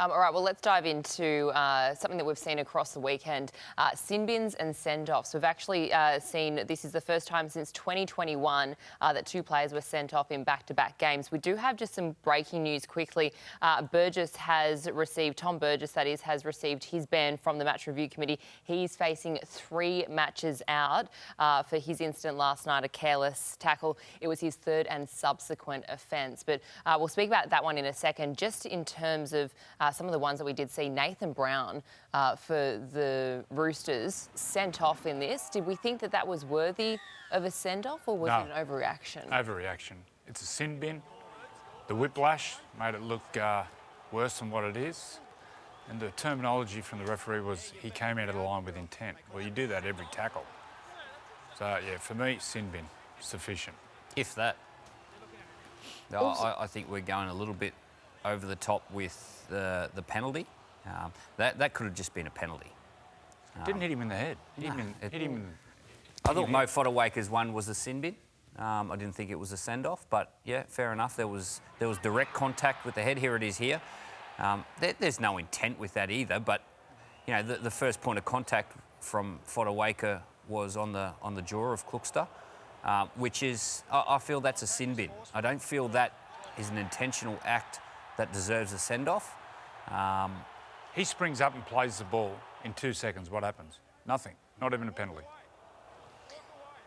All right, well, let's dive into something that we've seen across the weekend, sin bins and send-offs. We've actually seen this is the first time since 2021 that two players were sent off in back-to-back games. We do have just some breaking news quickly. Tom Burgess, that is, has received his ban from the Match Review Committee. He's facing 3 matches out for his incident last night, a careless tackle. It was his third and subsequent offence. But we'll speak about that one in a second. Just in terms of some of the ones that we did see, Nathan Brown for the Roosters sent off in this. Did we think that that was worthy of a send-off, or was it an overreaction? Overreaction. It's a sin bin. The whiplash made it look worse than what it is. And the terminology from the referee was he came out of the line with intent. Well, you do that every tackle. So, yeah, for me, sin bin, sufficient. If that. No, I think we're going a little bit over the top with the penalty. That could have just been a penalty. Didn't hit him in the head. Hit him. I thought Mo Fodawaker's one was a sin bin. I didn't think it was a send-off, but yeah, fair enough. There was direct contact with the head. Here it is here. There's no intent with that either, but you know the first point of contact from Fodawaker was on the jaw of Kluckster, which is I feel that's a sin bin. I don't feel that is an intentional act that deserves a send-off. He springs up and plays the ball in 2 seconds. What happens? Nothing. Not even a penalty.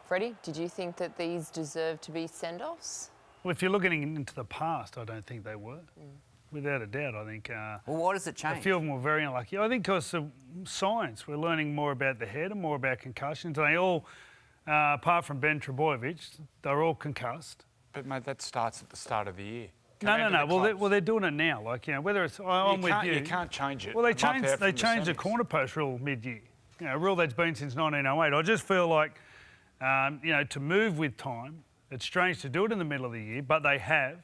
Freddie, did you think that these deserve to be send-offs? Well, if you're looking into the past, I don't think they were. Without a doubt, I think... well, why does it change? A few of them were very unlucky. I think because of science. We're learning more about the head and more about concussions. They all, apart from Ben Trebojevic, they're all concussed. But, mate, that starts at the start of the year. No. Well, they're doing it now. Like, you know, whether it's... I'm with you. You can't change it. Well, they changed the corner post rule mid-year. You know, a rule that's been since 1908. I just feel like, you know, to move with time, it's strange to do it in the middle of the year, but they have.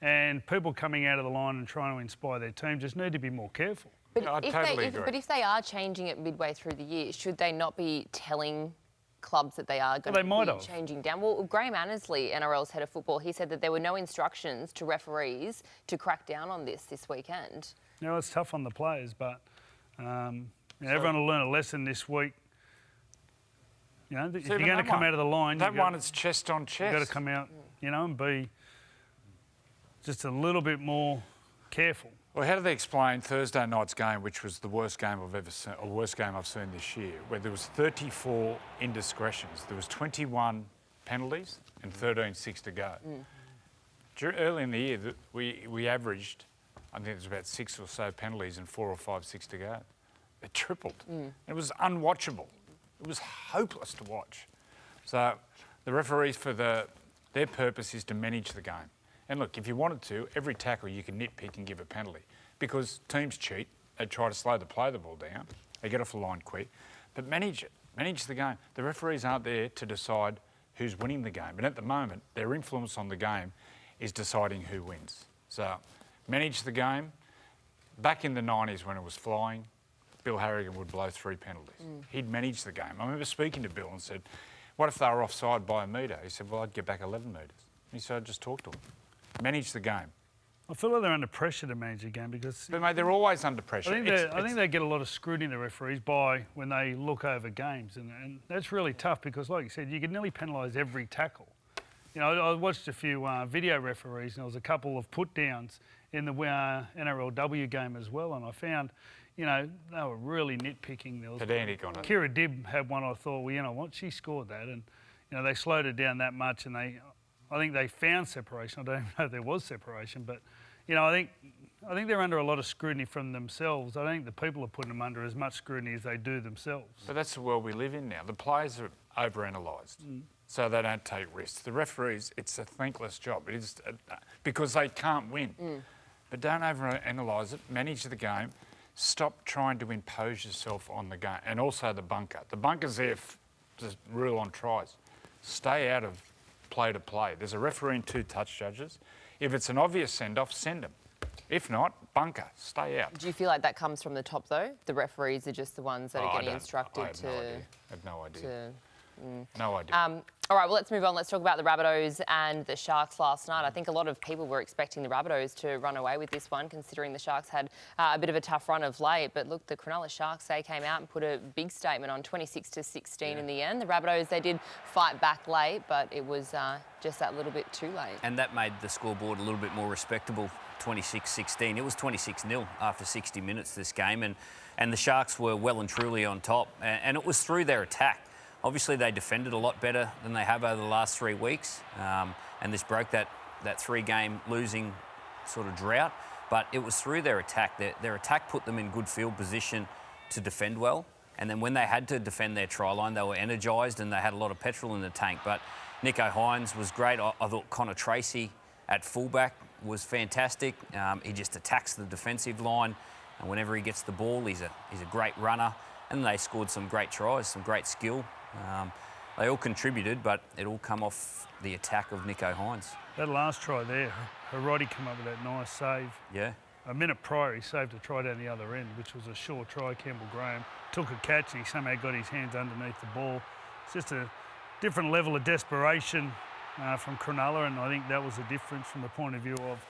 And people coming out of the line and trying to inspire their team just need to be more careful. But, I totally agree. But if they are changing it midway through the year, should they not be telling clubs that they are going to be changing down? Well, Graham Annesley, NRL's head of football, he said that there were no instructions to referees to crack down on this weekend. You know, it's tough on the players, but you know, everyone will learn a lesson this week. You know, if you're going to come out of the line... That one is chest on chest. You've got to come out, you know, and be just a little bit more careful. Well, how do they explain Thursday night's game, which was the worst game I've ever seen, or worst game I've seen this year, where there was 34 indiscretions, there was 21 penalties and 13-6 to go. Early in the year, we averaged, I think it was about 6 or so penalties and 4 or 5, 6 to go. It tripled. It was unwatchable. It was hopeless to watch. So the referees, their purpose is to manage the game. And look, if you wanted to, every tackle you can nitpick and give a penalty. Because teams cheat, they try to slow the ball down, they get off the line quick, but manage it, manage the game. The referees aren't there to decide who's winning the game, and at the moment, their influence on the game is deciding who wins. So, manage the game. Back in the 90s when it was flying, Bill Harrigan would blow 3 penalties. He'd manage the game. I remember speaking to Bill and said, what if they were offside by a metre? He said, well, I'd get back 11 metres. He said, I'd just talk to them. Manage the game. I feel like they're under pressure to manage the game because... But, mate, they're always under pressure. I think they get a lot of scrutiny, the referees, when they look over games. And that's really tough because, like you said, you can nearly penalise every tackle. You know, I watched a few video referees and there was a couple of put-downs in the NRLW game as well, and I found, you know, they were really nitpicking. There was pedantic on it. Kira Dibb had one I thought, well, you know what, she scored that. And, you know, they slowed it down that much and I think they found separation. I don't even know if there was separation, but, you know, I think they're under a lot of scrutiny from themselves. I don't think the people are putting them under as much scrutiny as they do themselves. But that's the world we live in now. The players are overanalysed, so they don't take risks. The referees, it's a thankless job. It is because they can't win. But don't overanalyse it. Manage the game. Stop trying to impose yourself on the game. And also the bunker. The bunker's there to rule on tries. Stay out of play to play. There's a referee and 2 touch judges. If it's an obvious send-off, send them. If not, bunker, stay out. Do you feel like that comes from the top, though? The referees are just the ones that are getting instructed to... I have no idea. No idea. All right, well, let's move on. Let's talk about the Rabbitohs and the Sharks last night. I think a lot of people were expecting the Rabbitohs to run away with this one, considering the Sharks had a bit of a tough run of late. But look, the Cronulla Sharks, they came out and put a big statement on 26-16 in the end. The Rabbitohs, they did fight back late, but it was just that little bit too late. And that made the scoreboard a little bit more respectable, 26-16. It was 26-0 after 60 minutes this game, and the Sharks were well and truly on top, and it was through their attack. Obviously, they defended a lot better than they have over the last 3 weeks, and this broke that 3-game losing sort of drought. But it was through their attack. Their attack put them in good field position to defend well. And then when they had to defend their try line, they were energised and they had a lot of petrol in the tank. But Nicho Hynes was great. I thought Connor Tracy at fullback was fantastic. He just attacks the defensive line, and whenever he gets the ball, he's a great runner. And they scored some great tries, some great skill. They all contributed, but it all come off the attack of Nicho Hynes. That last try there, Roddy came up with that nice save. Yeah. A minute prior, he saved a try down the other end, which was a short try. Campbell Graham took a catch and he somehow got his hands underneath the ball. It's just a different level of desperation from Cronulla, and I think that was the difference from the point of view of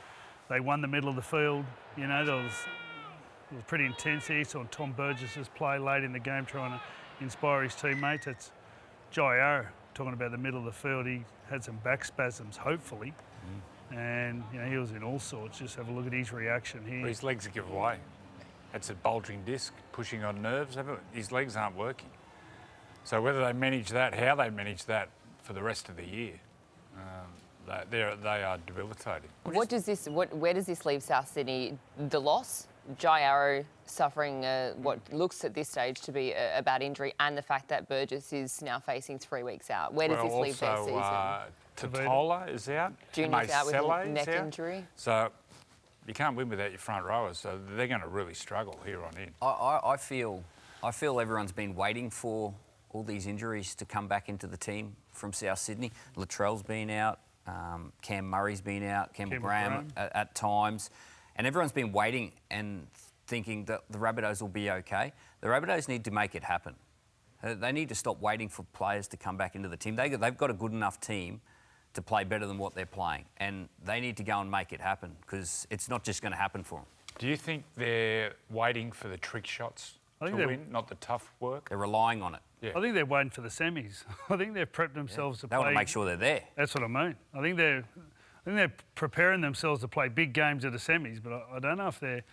they won the middle of the field. You know, it was pretty intense. He saw Tom Burgess's play late in the game trying to inspire his teammates. It's Jai Arrow talking about the middle of the field. He had some back spasms, hopefully, and you know he was in all sorts. Just have a look at his reaction here. Well, his legs are give away. That's a bulging disc pushing on nerves. His legs aren't working. So whether they manage that, how they manage that for the rest of the year, they are debilitating. Where does this leave South Sydney? The loss, Jai Arrow suffering what looks at this stage to be a bad injury, and the fact that Burgess is now facing 3 weeks out. Where does this leave their season? Totola is out. Junior's out with a neck injury. So you can't win without your front rowers, so they're going to really struggle here on in. I feel everyone's been waiting for all these injuries to come back into the team from South Sydney. Latrell's been out, Cam Murray's been out, Campbell Graham at times, and everyone's been waiting and thinking that the Rabbitohs will be okay. The Rabbitohs need to make it happen. They need to stop waiting for players to come back into the team. They've got a good enough team to play better than what they're playing, and they need to go and make it happen because it's not just going to happen for them. Do you think they're waiting for the trick shots to win, not the tough work? They're relying on it. Yeah. I think they're waiting for the semis. I think they've prepped themselves to play. They want to make sure they're there. That's what I mean. I think they're preparing themselves to play big games at the semis, but I don't know if they're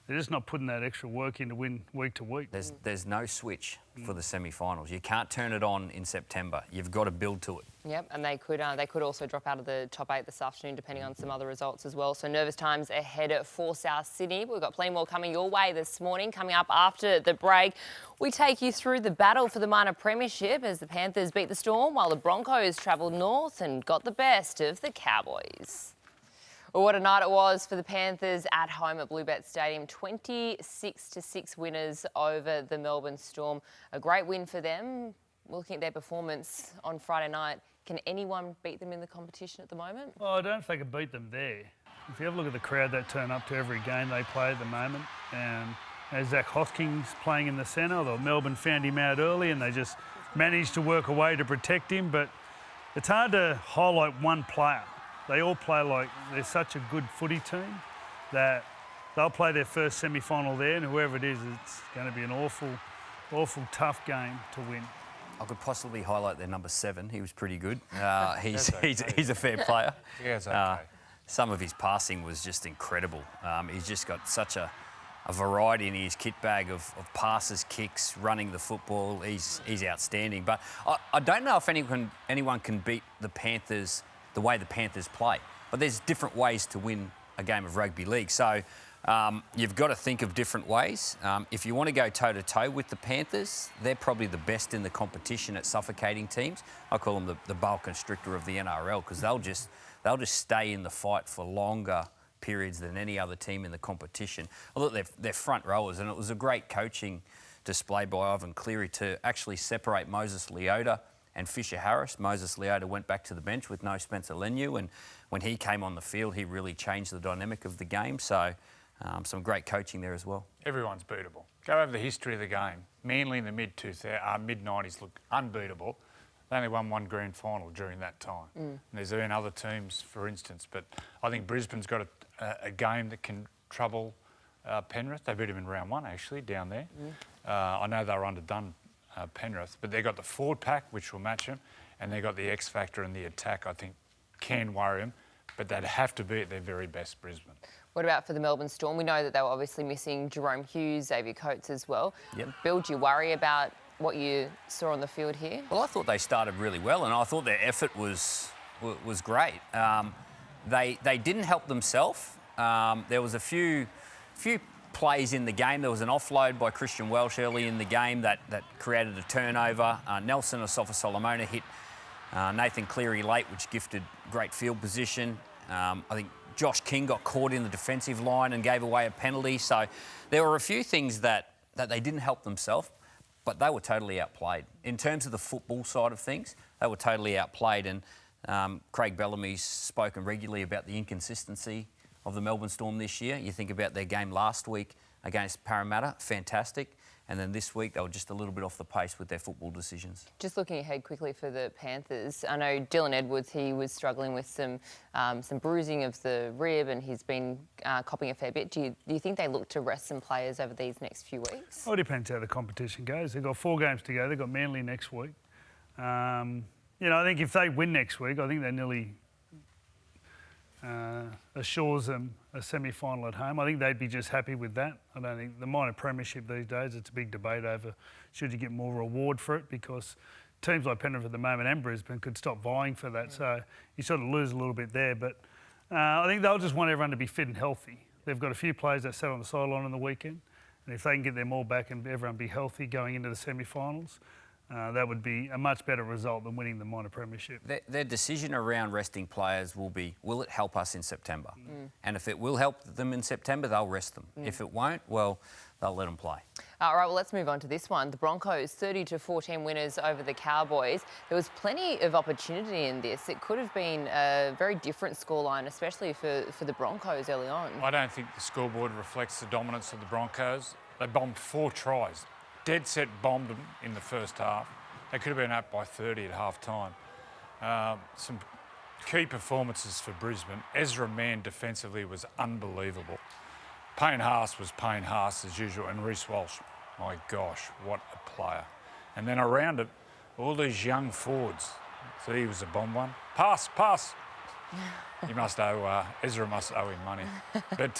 just not putting that extra work in to win week to week. There's no switch for the semi-finals. You can't turn it on in September. You've got to build to it. Yep, and they could also drop out of the top 8 this afternoon, depending on some other results as well. So nervous times ahead for South Sydney. We've got plenty more coming your way this morning. Coming up after the break, we take you through the battle for the minor premiership as the Panthers beat the Storm, while the Broncos travelled north and got the best of the Cowboys. Well, what a night it was for the Panthers at home at Bluebet Stadium. 26-6 winners over the Melbourne Storm. A great win for them. Looking at their performance on Friday night, can anyone beat them in the competition at the moment? Well, I don't know if they can beat them there. If you have a look at the crowd that turn up to every game they play at the moment, and as Zach Hoskins playing in the centre, the Melbourne found him out early and they just managed to work a way to protect him. But it's hard to highlight one player. They all play like they're such a good footy team that they'll play their first semi-final there, and whoever it is, it's going to be an awful tough game to win. I could possibly highlight their number 7. He was pretty good. He's a fair player. Yeah, it's okay. Some of his passing was just incredible. He's just got such a variety in his kit bag of passes, kicks, running the football. He's outstanding. But I don't know if anyone can beat the Panthers the way the Panthers play. But there's different ways to win a game of rugby league. So you've got to think of different ways. If you want to go toe-to-toe with the Panthers, they're probably the best in the competition at suffocating teams. I call them the boa constrictor of the NRL because they'll just stay in the fight for longer periods than any other team in the competition. I thought they're front rowers, and it was a great coaching display by Ivan Cleary to actually separate Moses Leota and Fisher Harris. Moses Leota went back to the bench with no Spencer Leniu, and when he came on the field, he really changed the dynamic of the game. So some great coaching there as well. Everyone's beatable. Go over the history of the game. Manly in the mid-90s looked unbeatable. They only won one grand final during that time. And there's been other teams, for instance, but I think Brisbane's got a game that can trouble Penrith. They beat them in round one, actually, down there. I know they were underdone, Penrith, but they've got the forward pack, which will match them, and they've got the X factor and the attack, I think, can worry them, but they'd have to be at their very best, Brisbane. What about for the Melbourne Storm? We know that they were obviously missing Jerome Hughes, Xavier Coates as well. Yep. Bill, do you worry about what you saw on the field here? Well, I thought they started really well, and I thought their effort was great. They didn't help themselves. There was a few plays in the game. There was an offload by Christian Welsh early in the game that created a turnover. Nelson Asafa-Solomona hit Nathan Cleary late, which gifted great field position. I think Josh King got caught in the defensive line and gave away a penalty. So there were a few things that they didn't help themselves, but they were totally outplayed. In terms of the football side of things, they were totally outplayed. And Craig Bellamy's spoken regularly about the inconsistency of the Melbourne Storm this year. You think about their game last week against Parramatta, fantastic. And then this week, they were just a little bit off the pace with their football decisions. Just looking ahead quickly for the Panthers, I know Dylan Edwards, he was struggling with some bruising of the rib and he's been copping a fair bit. Do you think they look to rest some players over these next few weeks? Well, it depends how the competition goes. They've got 4 games to go. They've got Manly next week. I think if they win next week, I think they nearly assures them a semi-final at home. I think they'd be just happy with that. I don't think the minor premiership these days, it's a big debate over should you get more reward for it, because teams like Penrith at the moment and Brisbane could stop vying for that. So you sort of lose a little bit there. But I think they'll just want everyone to be fit and healthy. They've got a few players that sat on the sideline on the weekend, and if they can get them all back and everyone be healthy going into the semi-finals, that would be a much better result than winning the minor premiership. Their decision around resting players will be, will it help us in September? And if it will help them in September, they'll rest them. If it won't, well, they'll let them play. All right, well, let's move on to this one. The Broncos, 30-14 winners over the Cowboys. There was plenty of opportunity in this. It could have been a very different scoreline, especially for the Broncos early on. I don't think the scoreboard reflects the dominance of the Broncos. They bombed 4 tries. Dead set bombed them in the first half. They could have been up by 30 at half time. Some key performances for Brisbane. Ezra Mann defensively was unbelievable. Payne Haas was Payne Haas as usual, and Reece Walsh, my gosh, what a player. And then around it, all these young forwards. So he was a bomb one. Pass. He must owe, Ezra must owe him money. But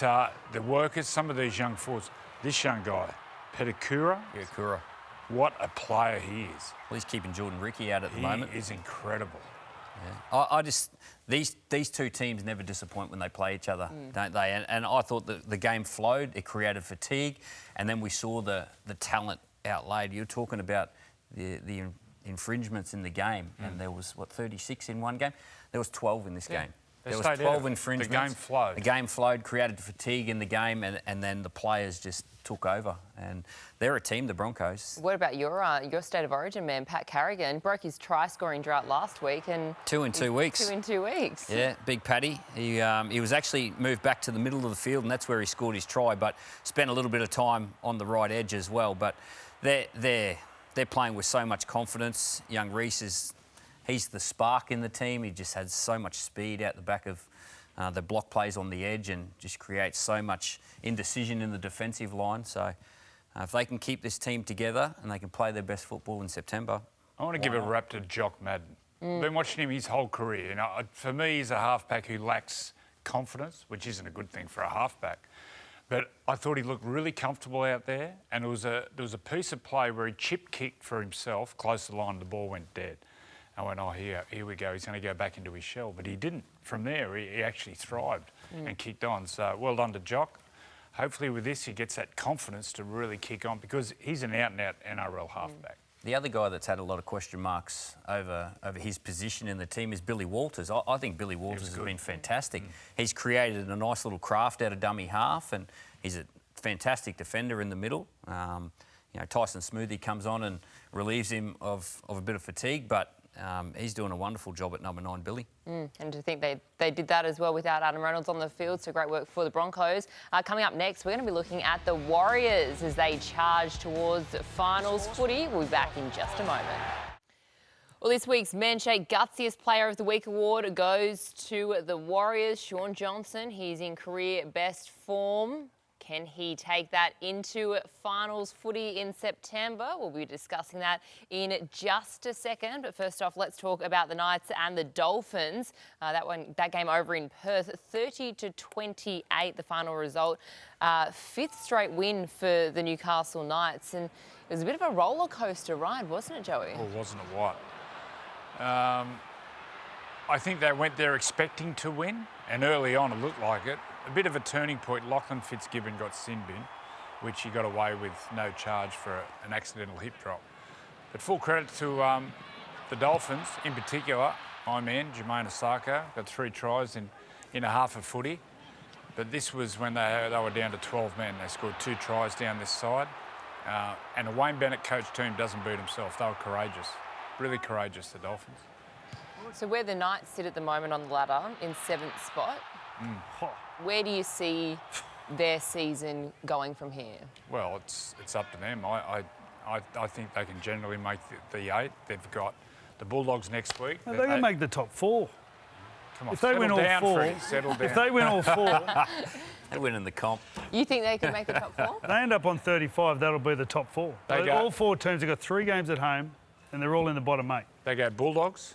the workers, some of these young forwards, this young guy, Pedicura. Yeah, Kura. What a player he is. Well, he's keeping Jordan Ricky out at the moment. He is incredible. Yeah. I just, these 2 teams never disappoint when they play each other, don't they? And I thought that the game flowed, it created fatigue, and then we saw the talent outlaid. You're talking about the infringements in the game, and there was, 36 in one game? There was 12 in this game. There was 12 infringements. The game flowed. The game flowed, created fatigue in the game, and then the players just took over. And they're a team, the Broncos. What about your State of Origin man, Pat Carrigan? Broke his try-scoring drought last week and... 2 in 2 weeks. 2 in 2 weeks. Yeah, big Paddy. He was actually moved back to the middle of the field, and that's where he scored his try, but spent a little bit of time on the right edge as well. But they're playing with so much confidence. Young Reece he's the spark in the team. He just has so much speed out the back of the block plays on the edge and just creates so much indecision in the defensive line. So if they can keep this team together and they can play their best football in September. I want to give a rap to Jock Madden. I've been watching him his whole career. For me, he's a halfback who lacks confidence, which isn't a good thing for a halfback. But I thought he looked really comfortable out there, and there was a piece of play where he chip kicked for himself close to the line, and the ball went dead. I went, oh, here we go. He's going to go back into his shell. But he didn't. From there, he actually thrived and kicked on. So well done to Jock. Hopefully with this, he gets that confidence to really kick on, because he's an out-and-out NRL halfback. The other guy that's had a lot of question marks over his position in the team is Billy Walters. I think Billy Walters has been fantastic. He's created a nice little craft out of dummy half, and he's a fantastic defender in the middle. Tyson Smoothie comes on and relieves him of a bit of fatigue, but he's doing a wonderful job at number 9, Billy. And to think they did that as well without Adam Reynolds on the field, so great work for the Broncos. Coming up next, we're going to be looking at the Warriors as they charge towards finals footy. We'll be back in just a moment. Well, this week's Men's Shake Gutsiest Player of the Week award goes to the Warriors. Sean Johnson, he's in career best form. Can he take that into finals footy in September? We'll be discussing that in just a second. But first off, let's talk about the Knights and the Dolphins. That game over in Perth, 30-28, the final result. Fifth straight win for the Newcastle Knights, and it was a bit of a roller coaster ride, wasn't it, Joey? Or wasn't it what? I think they went there expecting to win, and early on it looked like it. A bit of a turning point. Lachlan Fitzgibbon got sin bin, which he got away with no charge for an accidental hip drop. But full credit to the Dolphins, in particular, my man, Jermaine Osako, got 3 tries in a half of footy. But this was when they were down to 12 men. They scored 2 tries down this side. And a Wayne Bennett coach team doesn't beat himself. They were courageous, really courageous, the Dolphins. So where the Knights sit at the moment on the ladder, in 7th spot, where do you see their season going from here? Well, it's up to them. I think they can generally make the 8. They've got the Bulldogs next week. They're going to make the top 4. Come on, If they win all down, 4, Freddie, settle down. if they win all 4, They're winning the comp. You think they can make the top 4? they end up on 35. That'll be the top 4. They go- All 4 teams have got 3 games at home, and they're all in the bottom 8. They go Bulldogs,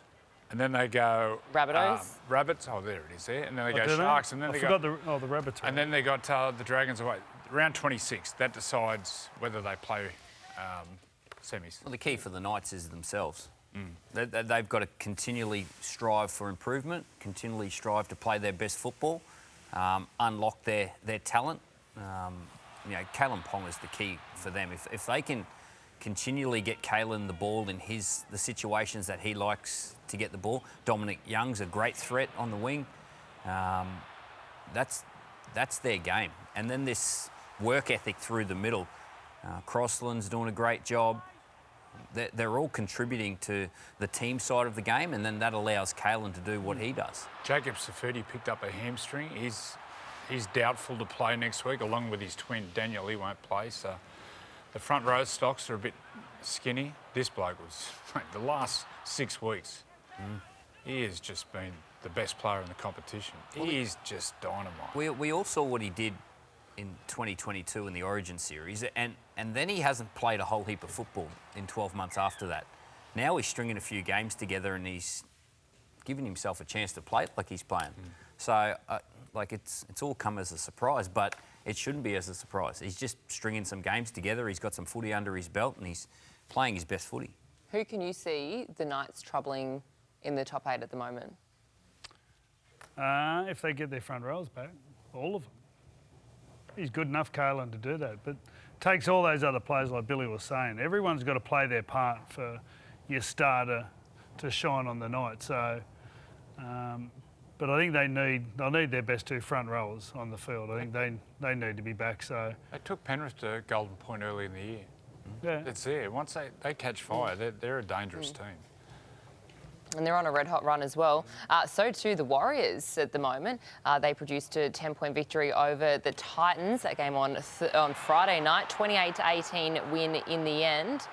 and then they go Rabbitohs? Rabbits. Oh, there it is there. And then they go Do they? Sharks, and then I they forgot go. the Rabbits. And then they got the Dragons away. Round 26. That decides whether they play semis. Well, the key for the Knights is themselves. They've got to continually strive for improvement, continually strive to play their best football, unlock their talent. Kalen Pong is the key for them. If they can continually get Kalen the ball in the situations that he likes to get the ball. Dominic Young's a great threat on the wing. That's their game. And then this work ethic through the middle. Crossland's doing a great job. They're all contributing to the team side of the game, and then that allows Kalen to do what he does. Jacob Safidi picked up a hamstring. He's doubtful to play next week, along with his twin Daniel. He won't play, so the front row stocks are a bit skinny. This bloke was, the last 6 weeks, he has just been the best player in the competition. He is just dynamite. We all saw what he did in 2022 in the Origin series, and then he hasn't played a whole heap of football in 12 months after that. Now he's stringing a few games together and he's giving himself a chance to play like he's playing. So, it's all come as a surprise, but it shouldn't be as a surprise. He's just stringing some games together. He's got some footy under his belt and he's playing his best footy. Who can you see the Knights troubling in the top 8 at the moment? If they get their front rows back, all of them. He's good enough, Kalen, to do that. But it takes all those other players, like Billy was saying. Everyone's got to play their part for your starter to shine on the night. So, but I think they'll need their best 2 front rowers on the field. I think they need to be back. So They took Penrith to Golden Point early in the year. yeah, It's there. Once they catch fire, they're a dangerous team. And they're on a red-hot run as well. So too the Warriors at the moment. They produced a 10-point victory over the Titans. That game on Friday night, 28-18 win in the end.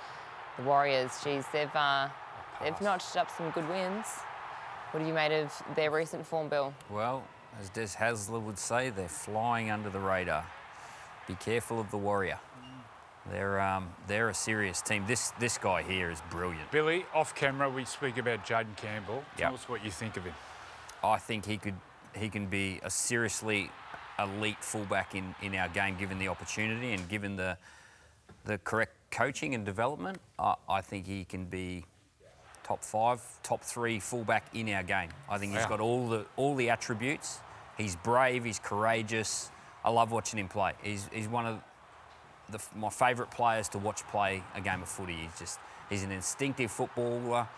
The Warriors, geez, they've notched up some good wins. What have you made of their recent form, Bill? Well, as Des Hasler would say, they're flying under the radar. Be careful of the Warrior. They're a serious team. This guy here is brilliant. Billy, off camera, we speak about Jaden Campbell. Tell us what you think of him. I think he can be a seriously elite fullback in our game, given the opportunity and given the correct coaching and development. I think he can be top 5, top 3 fullback in our game. I think he's got all the attributes. He's brave. He's courageous. I love watching him play. He's one of my favourite players to watch play a game of footy. He's an instinctive footballer,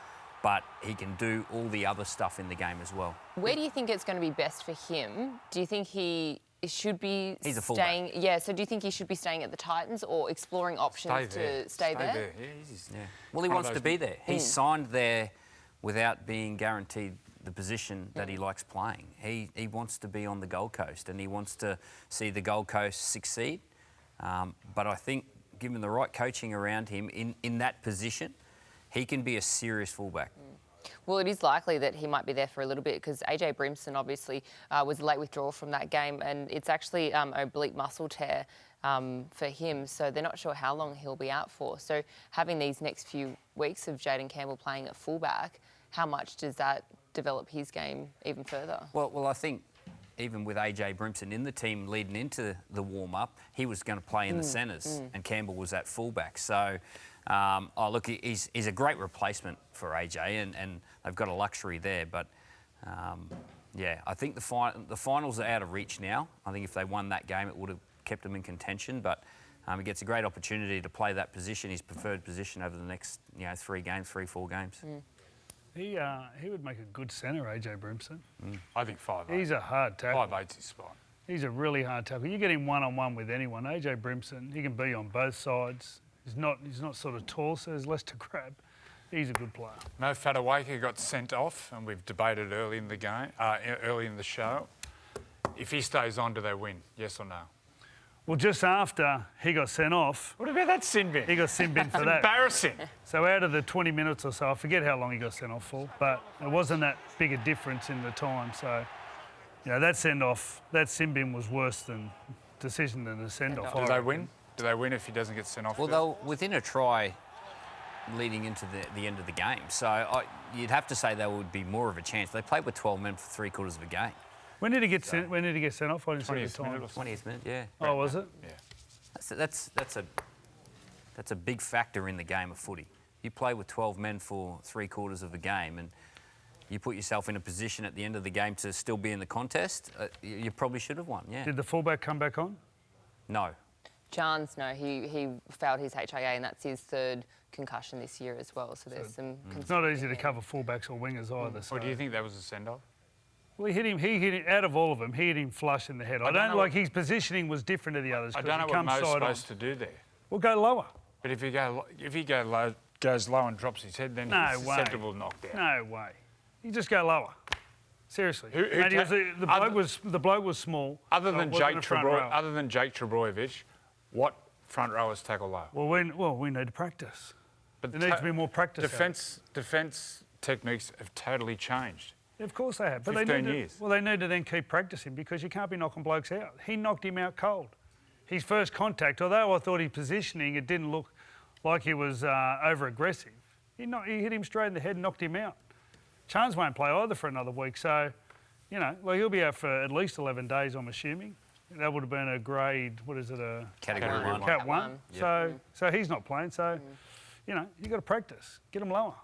but he can do all the other stuff in the game as well. Where do you think it's going to be best for him? Do you think he should be He's a staying? fullback. Yeah. So do you think he should be staying at the Titans or exploring options to stay there? Yeah, Well, he wants to be there. He's signed there without being guaranteed the position that he likes playing. He wants to be on the Gold Coast and he wants to see the Gold Coast succeed. But I think given the right coaching around him in that position, he can be a serious fullback. Well, it is likely that he might be there for a little bit because AJ Brimson obviously was a late withdrawal from that game, and it's actually oblique muscle tear for him, so they're not sure how long he'll be out for. So having these next few weeks of Jayden Campbell playing at fullback, how much does that develop his game even further? Well, I think even with AJ Brimson in the team leading into the warm-up, he was going to play in the centres and Campbell was at fullback. So, look, he's a great replacement for AJ and they've got a luxury there. But, yeah, I think the finals are out of reach now. I think if they won that game, it would have kept them in contention. But he gets a great opportunity to play that position, his preferred position, over the next 4 games. He would make a good centre, AJ Brimson. I think 5'8". He's a hard tackle. 5'8's his spot. He's a really hard tackle. You get him one-on-one with anyone. AJ Brimson, he can be on both sides. He's not sort of tall, so there's less to grab. He's a good player. Mo Fatawaika got sent off, and we've debated early in the game, early in the show. If he stays on, do they win? Yes or no? Well, just after he got sent off, What about that sin bin? he got sin bin for that. Embarrassing. So out of the 20 minutes or so, I forget how long he got sent off for, but it wasn't that big a difference in the time. So, that send-off, that sin bin was worse than decision than the send-off. Do they win? Do they win if he doesn't get sent off? Well, they'll within a try leading into the end of the game. So you'd have to say there would be more of a chance. They played with 12 men for 3/4 of a game. When did he get sent? When did he get sent off? I didn't see the 20th minute time. or something. 20th minute, yeah. Oh, was it? Yeah. That's a big factor in the game of footy. You play with 12 men for 3/4 of a game and you put yourself in a position at the end of the game to still be in the contest, you probably should have won, yeah. Did the fullback come back on? No. Chance, no, he failed his HIA and that's his third concussion this year as well. So there's some. It's not easy to cover fullbacks or wingers either. So. Or do you think that was a send-off? Well, he hit him, out of all of them, he hit him flush in the head. I don't know like his positioning was different to the others. I don't know what Mo's supposed to do there. Well, go lower. But if he goes low and drops his head, then he's susceptible to knockdown. No way. You just go lower. Seriously. Who the bloke was small. Other so than it wasn't a front row. Jake Trebojevic, what front rowers tackle low? Well, we need to practice. But there needs to be more practice. Defence techniques have totally changed. Of course they have. But 15 years. Well, they need to then keep practicing because you can't be knocking blokes out. He knocked him out cold. His first contact, although I thought his positioning, it didn't look like he was over-aggressive. He hit him straight in the head and knocked him out. Chance won't play either for another week, so, he'll be out for at least 11 days, I'm assuming. That would have been a grade, what is it, a... Category 1. Cat 1. Yep. So he's not playing, so, you've got to practice. Get him lower.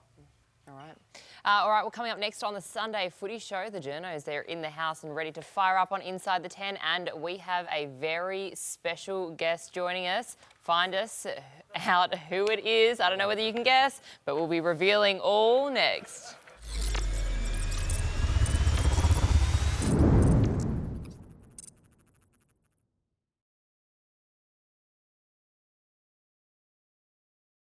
All right, well, coming up next on the Sunday Footy Show, the journos, they're in the house and ready to fire up on Inside the 10, and we have a very special guest joining us. Find us out who it is. I don't know whether you can guess, but we'll be revealing all next.